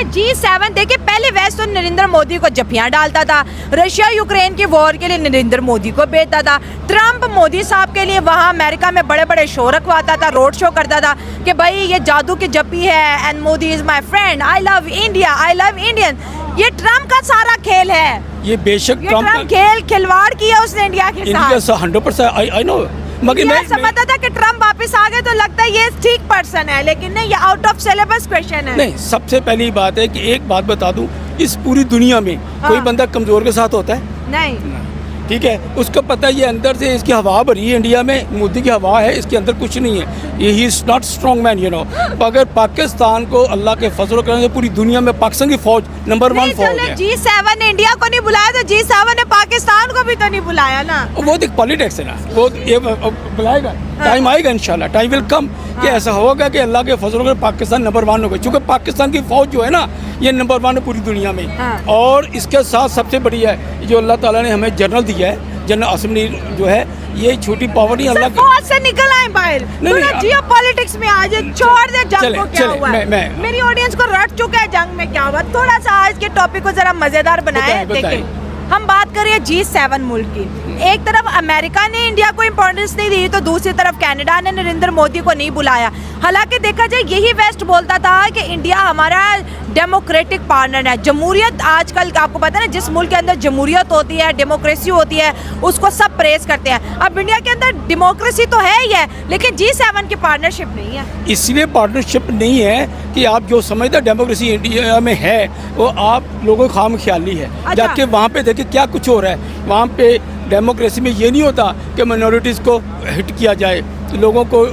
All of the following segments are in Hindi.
G7 देखिए, पहले वेस्ट तो नरेंद्र मोदी को जफियां डालता था, रशिया यूक्रेन की वॉर के लिए नरेंद्र मोदी को भेजता था, ट्रम्प मोदी साहब के लिए वहाँ अमेरिका में बड़े बड़े शो रखवाता था, रोड शो करता था कि भाई ये जादू की जप्पी है and Modi is my friend, I love India, I love Indian. ये ट्रम्प का सारा खेल है, ये बेशक ट्रम्प खिलवाड़ किया उसने इंडिया के साथ। 100% आई नो, मगर मैं समझता था कि ट्रम्प वापस आ गए तो लगता है ये ठीक पर्सन है, लेकिन नहीं, ये आउट ऑफ सिलेबस क्वेश्चन है। नहीं, सबसे पहली बात है कि एक बात बता दूं, इस पूरी दुनिया में कोई बंदा कमजोर के साथ होता है? नहीं, ठीक है, उसको पता है ये अंदर से इसकी हवा भरी है, इंडिया में मोदी की हवा है, इसके अंदर कुछ नहीं है, ये he is not strong man, you know. अगर पाकिस्तान को अल्लाह के फजल करने से पूरी दुनिया में पाकिस्तान की फौज नंबर 1 फौज है। G7 ने इंडिया को नहीं बुलाया तो G7 ने पाकिस्तान को भी तो नहीं बुलाया ना। वो देख पॉलिटिक्स है ना, वो ये बुलाएगा, टाइम आएगा इंशाल्लाह, टाइम विल कम कि ऐसा होगा कि अल्लाह के फजल कर पाकिस्तान नंबर 1 होगा, क्योंकि पाकिस्तान की फौज जो है ना ये नंबर 1 है पूरी दुनिया में। और इसके साथ सबसे बड़ी है जो अल्लाह ताला ने हमें जनरल दिया है, जनरल असम्बली जो है, ये छोटी पावर नहीं अल्लाह फौज से निकल आए बाहर, जियो पॉलिटिक्स में आज छोड़ दे जंग को, क्या हुआ है? मेरी ऑडियंस को रट चुका है जंग में क्या हुआ। थोड़ा सा आज के टॉपिक को जरा मजेदार बनाए। देखिए, हम बात करें G7 मुल्क की, एक तरफ अमेरिका ने इंडिया को इम्पोर्टेंस नहीं दी तो दूसरी तरफ कनाडा ने नरेंद्र मोदी को नहीं बुलाया। हालांकि देखा जाए यही वेस्ट बोलता था कि इंडिया हमारा डेमोक्रेटिक पार्टनर है। जमहूरियत आजकल आपको पता है ना, जिस मुल्क के अंदर जमहूरियत होती है, डेमोक्रेसी होती है, उसको सब प्रेस करते हैं। अब इंडिया के अंदर डेमोक्रेसी तो है ही है, लेकिन G7 की पार्टनरशिप नहीं है। इसलिए पार्टनरशिप नहीं है कि आप जो समझते हैं डेमोक्रेसी इंडिया में है वो आप लोगों को खाम ख्याली है। जाके वहाँ पे देखिए क्या कुछ हो रहा है। वहाँ पे डेमोक्रेसी में ये नहीं होता कि माइनॉरिटीज़ को हिट किया जाए, लोगों को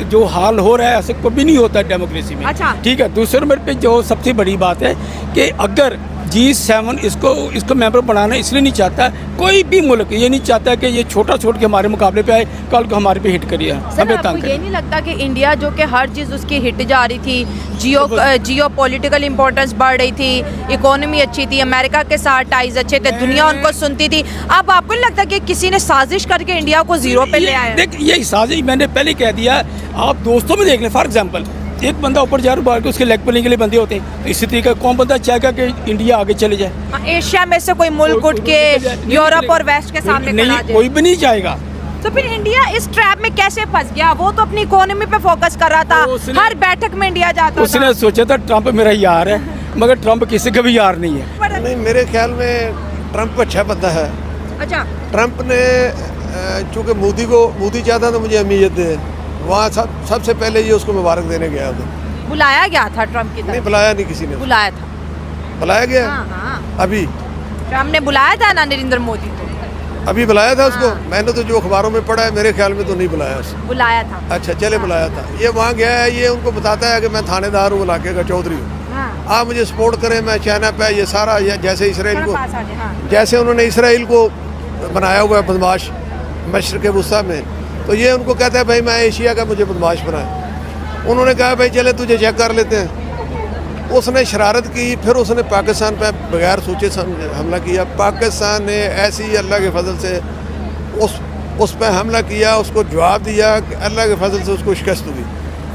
जो हाल हो रहा है ऐसे कभी नहीं होता डेमोक्रेसी में। ठीक है, दूसरे नंबर पे जो सबसे बड़ी बात है कि अगर G7 इसको मेंबर बनाना इसलिए नहीं चाहता, कोई भी मुल्क ये नहीं चाहता कि ये छोटा छोड़ के हमारे मुकाबले पे आए, कल को हमारे पे हिट करिए, हमें तंग करे। ये नहीं लगता कि इंडिया जो कि हर चीज़ उसकी हिट जा रही थी, जियो पॉलिटिकल इम्पोर्टेंस बढ़ रही थी, इकोनॉमी अच्छी थी, अमेरिका के साथ टाइज अच्छे थे, दुनिया उनको सुनती थी, अब आपको नहीं लगता कि किसी ने साजिश करके इंडिया को जीरो पे ले आया? देख, ये साजिश मैंने पहले कह दिया, आप दोस्तों में देख लें। फॉर एग्जाम्पल, एक बंदा ऊपर जा रहा है, उसके लेग पुलिंग के लिए बंदे होते हैं, इसी तरीके कौन बंदा चाहेगा कि इंडिया आगे चले जाए? एशिया में से कोई मुल्क उठ के यूरोप और वेस्ट के सामने नहीं, कोई भी नहीं जाएगा। तो फिर इंडिया इस ट्रैप में कैसे फंस गया? वो तो अपनी इकोनॉमी पे फोकस कर रहा था, हर बैठक में इंडिया जाता उसने था। सोचा था ट्रम्प मेरा यार है, मगर ट्रम्प किसी का भी यार नहीं है। नहीं, मेरे ख्याल में ट्रम्प अच्छा बंदा है। अच्छा, ट्रम्प ने चूँकि मोदी चाहता था मुझे अहमियत दे, वहाँ सबसे पहले ये उसको मुबारक देने गया था। बुलाया गया था ट्रम्प की तरफ? नहीं, बुलाया नहीं किसी ने। बुलाया था? बुलाया गया? हाँ। अभी ट्रम्प ने बुलाया था ना नरेंद्र मोदी को? अभी बुलाया था उसको? हाँ। मैंने तो जो अखबारों में पढ़ा है, मेरे ख्याल में तो नहीं बुलाया उसको। बुलाया था? अच्छा, चले बुलाया था। ये वहाँ गया है, ये उनको बताता है कि मैं थानेदार हूँ, इलाके का चौधरी हूँ, आप मुझे सपोर्ट करें, मैं चाइना पे ये सारा जैसे इसराइल को, जैसे उन्होंने इसराइल को बनाया हुआ है बदमाश मशरक़ वुस्ता में, तो ये उनको कहता है भाई मैं एशिया का, मुझे बदमाश बनाया। उन्होंने कहा भाई चले तुझे चेक कर लेते हैं। उसने शरारत की, फिर उसने पाकिस्तान पे बगैर सोचे समझे हमला किया। पाकिस्तान ने ऐसी अल्लाह के फजल से उस पर हमला किया, उसको जवाब दिया, अल्लाह के फजल से उसको शिकस्त हुई,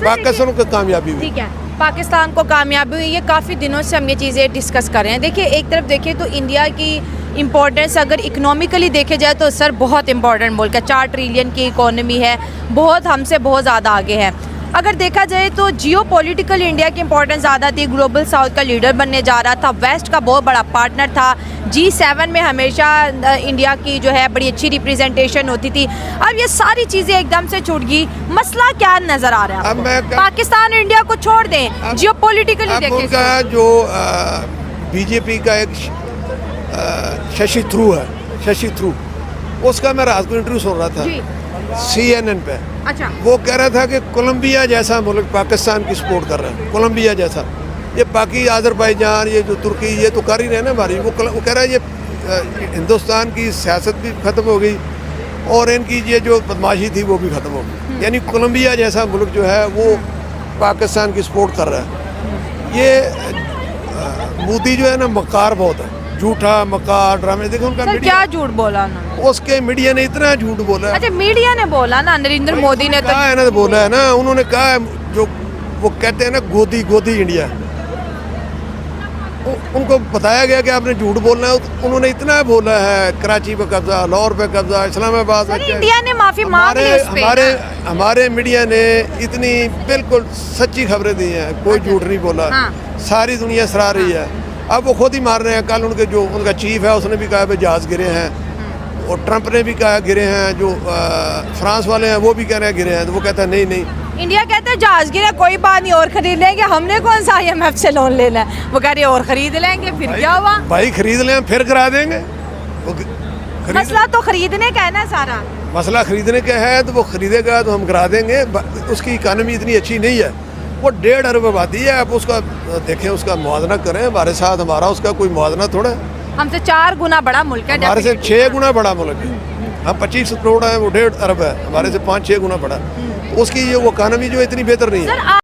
पाकिस्तान को कामयाबी हुई। ठीक है, पाकिस्तान को कामयाबी हुई। ये काफ़ी दिनों से हम ये चीज़ें डिस्कस कर रहे हैं। देखिए, एक तरफ देखिए तो इंडिया की इम्पोर्टेंस अगर इकोनॉमिकली देखे जाए तो सर बहुत इंपॉर्टेंट मुल्क है, 4 ट्रिलियन की इकोनॉमी है, बहुत हमसे बहुत ज़्यादा आगे है। अगर देखा जाए तो जियो पॉलिटिकल इंडिया की इंपॉर्टेंस ज़्यादा थी, ग्लोबल साउथ का लीडर बनने जा रहा था, वेस्ट का बहुत बड़ा पार्टनर था, G7 में हमेशा इंडिया की जो है बड़ी अच्छी रिप्रेजेंटेशन होती थी। अब ये सारी चीज़ें एकदम से छूट गई, मसला क्या नज़र आ रहा है? पाकिस्तान और इंडिया को छोड़ दें, जियो पॉलिटिकली उनका जो बीजेपी का एक शशि थ्रू उसका मैं रात को इंटरव्यू सुन रहा था CNN पे। अच्छा, वो कह रहा था कि कोलंबिया जैसा मुल्क पाकिस्तान की सपोर्ट कर रहा है, कोलंबिया जैसा। ये बाकी अजरबैजान, ये जो तुर्की, ये तो कर ही रहे ना हमारी। वो कह रहा है ये हिंदुस्तान की सियासत भी ख़त्म हो गई और इनकी ये जो बदमाशी थी वो भी ख़त्म हो गई। यानी कोलंबिया जैसा मुल्क जो है वो पाकिस्तान की सपोर्ट कर रहा है। ये मोदी जो है ना मक्कार बहुत है, झूठा मक्कार ड्रामे। देखो उनका सर क्या झूठ बोला ना, उसके मीडिया ने इतना झूठ बोला है। अच्छा, मीडिया ने बोला ना, नरेंद्र मोदी ने तो कहा है ना, बोला है ना, उन्होंने कहा है जो वो कहते हैं ना गोदी इंडिया, उनको बताया गया कि आपने झूठ बोलना है, उन्होंने इतना बोला है कराची पे कब्जा, लाहौर पे कब्जा, इस्लामाबाद सर, में। इंडिया ने माफी मांग ली उस पे ना। हमारे मीडिया ने इतनी बिल्कुल सच्ची खबरें दी हैं, कोई झूठ नहीं बोला। हाँ। सारी दुनिया सराह रही है। अब वो खुद ही मार रहे हैं। कल उनके जो उनका चीफ है उसने भी कहा भाई जहाज गिरे हैं, और ट्रंप ने भी कहा गिरे हैं, जो फ्रांस वाले हैं वो भी कह रहे हैं गिरे हैं, तो वो कहता है नहीं नहीं। इंडिया कहते हैं जहाज गिरा कोई बात नहीं और खरीद लेंगे, हमने कौन सा IMF से लोन लेना है। वो कह रहे और खरीद लेंगे, फिर क्या हुआ? भाई खरीद लें फिर करा देंगे। मसला तो खरीदने का है ना सारा। मसला खरीदने का है तो वो खरीदेगा तो हम करा देंगे। उसकी इकानमी इतनी अच्छी नहीं है, वो 1.5 अरब आबादी है। आप उसका देखें, उसका मुआवजा करें हमारे साथ, हमारा उसका कोई मुआवजा थोड़ा है। हमसे 4 गुना बड़ा मुल्क है, हमारे से 6 गुना बड़ा मुल्क है। हम 25 करोड़ है, वो 1.5 अरब है, हमारे से 5-6 गुना बड़ा है। उसकी ये वो इकानमी जो इतनी बेहतर नहीं है।